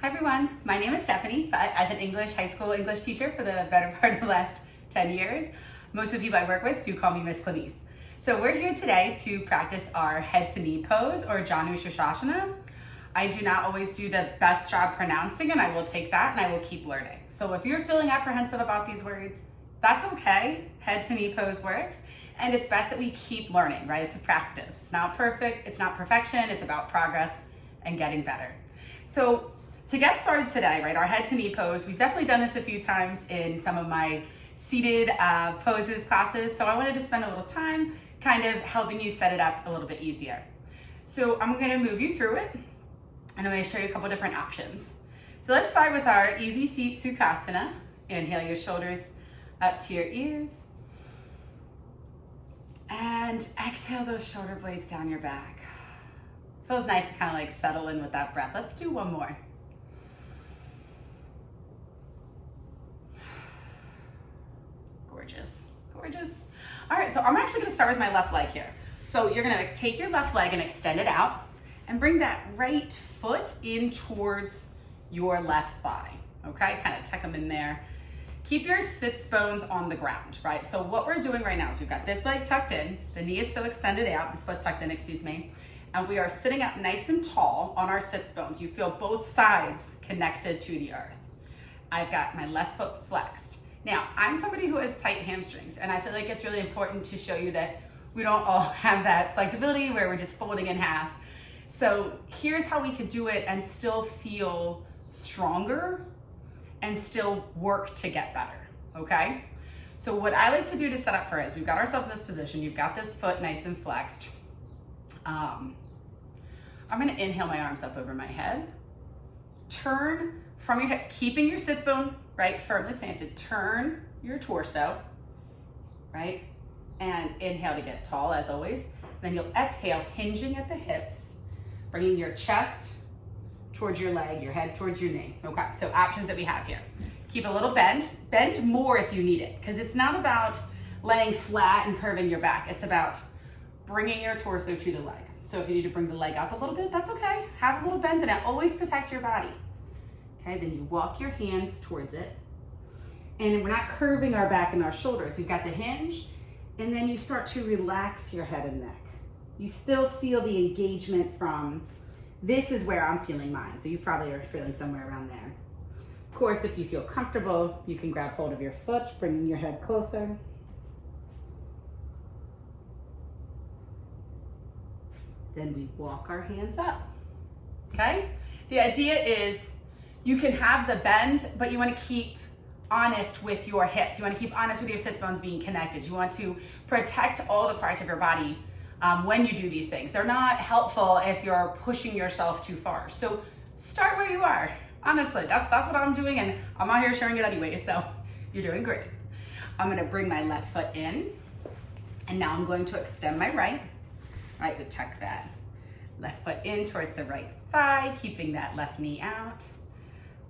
Hi everyone, my name is Stephanie. As an high school English teacher for the better part of the last 10 years, most of the people I work with do call me Miss Clemise. So we're here today to practice our head to knee pose or Janu Shirshasana. I do not always do the best job pronouncing, and I will take that and I will keep learning. So if you're feeling apprehensive about these words, that's okay. Head to knee pose works. And it's best that we keep learning, right? It's a practice. It's not perfect, it's not perfection, it's about progress and getting better. So to get started today, right, our head to knee pose, we've definitely done this a few times in some of my seated poses classes. So I wanted to spend a little time kind of helping you set it up a little bit easier. So I'm gonna move you through it and I'm gonna show you a couple different options. So let's start with our easy seat Sukhasana. Inhale your shoulders up to your ears. And exhale those shoulder blades down your back. Feels nice to kind of like settle in with that breath. Let's do one more. Gorgeous, gorgeous. All right, so I'm actually gonna start with my left leg here. So you're gonna take your left leg and extend it out and bring that right foot in towards your left thigh, okay? Kind of tuck them in there. Keep your sits bones on the ground, right? So what we're doing right now is we've got this leg tucked in, the knee is still extended out, this foot's tucked in, excuse me, and we are sitting up nice and tall on our sits bones. You feel both sides connected to the earth. I've got my left foot flexed. Now, I'm somebody who has tight hamstrings, and I feel like it's really important to show you that we don't all have that flexibility where we're just folding in half. So here's how we could do it and still feel stronger and still work to get better, okay? So what I like to do to set up for is, we've got ourselves in this position, you've got this foot nice and flexed. I'm gonna inhale my arms up over my head. Turn from your hips, keeping your sits bone, right, firmly planted. Turn your torso, right? And inhale to get tall, as always. Then you'll exhale, hinging at the hips, bringing your chest towards your leg, your head towards your knee. Okay, so options that we have here. Keep a little bend. Bend more if you need it, because it's not about laying flat and curving your back. It's about bringing your torso to the leg. So if you need to bring the leg up a little bit, that's okay. Have a little bend in it. Always protect your body. Okay, then you walk your hands towards it. And we're not curving our back and our shoulders. We've got the hinge, and then you start to relax your head and neck. You still feel the engagement from, this is where I'm feeling mine. So you probably are feeling somewhere around there. Of course, if you feel comfortable, you can grab hold of your foot, bringing your head closer. Then we walk our hands up, okay? The idea is you can have the bend, but you wanna keep honest with your hips. You wanna keep honest with your sits bones being connected. You want to protect all the parts of your body when you do these things. They're not helpful if you're pushing yourself too far. So start where you are. Honestly, that's what I'm doing, and I'm out here sharing it anyway, so you're doing great. I'm gonna bring my left foot in, and now I'm going to extend my right. Right, we tuck that left foot in towards the right thigh, keeping that left knee out.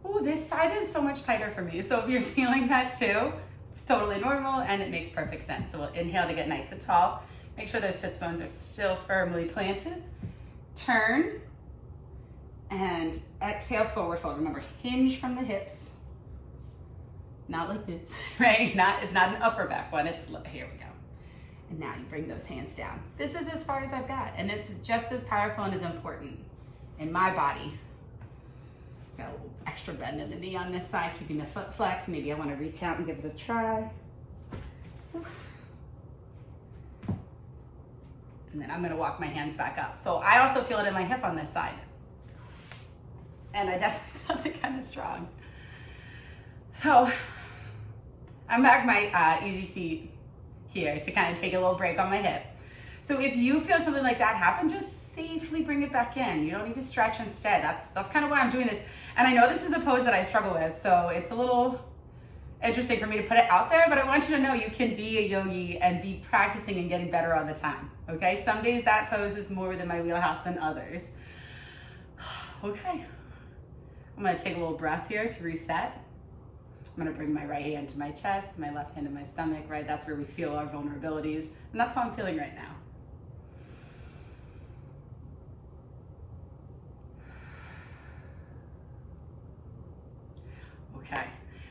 Ooh, this side is so much tighter for me. So if you're feeling that too, it's totally normal and it makes perfect sense. So we'll inhale to get nice and tall. Make sure those sits bones are still firmly planted. Turn and exhale, forward fold. Remember, hinge from the hips. Not like this, right? It's not an upper back one, it's, here we go. And now you bring those hands down. This is as far as I've got, and it's just as powerful and as important in my body. Got a little extra bend in the knee on this side, keeping the foot flexed. Maybe I want to reach out and give it a try. And then I'm gonna walk my hands back up. So I also feel it in my hip on this side. And I definitely felt it kind of strong. So I'm back my easy seat here to kind of take a little break on my hip. So if you feel something like that happen, just safely bring it back in. You don't need to stretch instead. That's kind of why I'm doing this. And I know this is a pose that I struggle with, so it's a little interesting for me to put it out there, but I want you to know you can be a yogi and be practicing and getting better all the time, okay? Some days that pose is more within my wheelhouse than others. Okay, I'm gonna take a little breath here to reset. I'm gonna bring my right hand to my chest, my left hand to my stomach, right? That's where we feel our vulnerabilities, and that's how I'm feeling right now. Okay.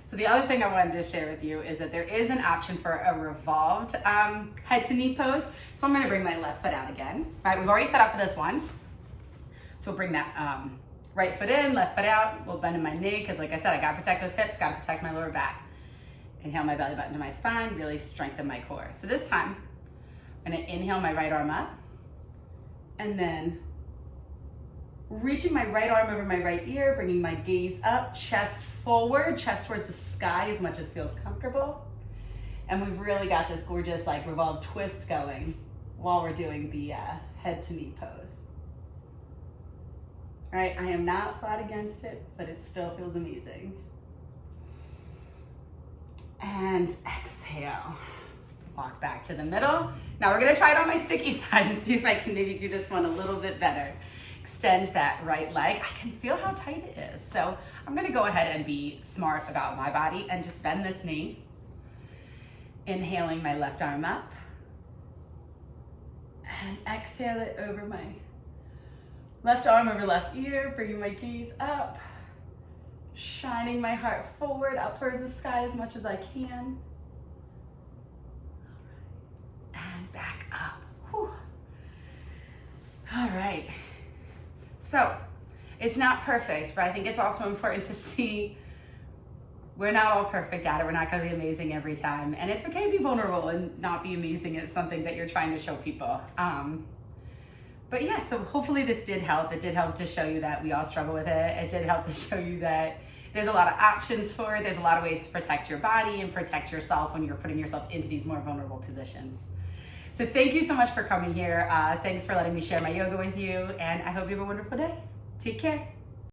So the other thing I wanted to share with you is that there is an option for a revolved head to knee pose. So I'm gonna bring my left foot out again. All right, we've already set up for this once. So bring that right foot in, left foot out, a little bend in my knee, because like I said, I gotta protect those hips, gotta protect my lower back. Inhale my belly button to my spine, really strengthen my core. So this time, I'm gonna inhale my right arm up, and then reaching my right arm over my right ear, bringing my gaze up, chest forward, chest towards the sky as much as feels comfortable. And we've really got this gorgeous like revolved twist going while we're doing the head to knee pose. All right, I am not flat against it, but it still feels amazing. And exhale, walk back to the middle. Now we're gonna try it on my sticky side and see if I can maybe do this one a little bit better. Extend that right leg. I can feel how tight it is. So I'm gonna go ahead and be smart about my body and just bend this knee. Inhaling my left arm up. And exhale it over my left arm over left ear, bringing my gaze up. Shining my heart forward, up towards the sky as much as I can. And back up. Whew. All right. So, it's not perfect, but I think it's also important to see we're not all perfect at it. We're not going to be amazing every time. And it's okay to be vulnerable and not be amazing at something that you're trying to show people. But yeah, so hopefully this did help. It did help to show you that we all struggle with it. It did help to show you that there's a lot of options for it. There's a lot of ways to protect your body and protect yourself when you're putting yourself into these more vulnerable positions. So thank you so much for coming here. Thanks for letting me share my yoga with you, and I hope you have a wonderful day. Take care.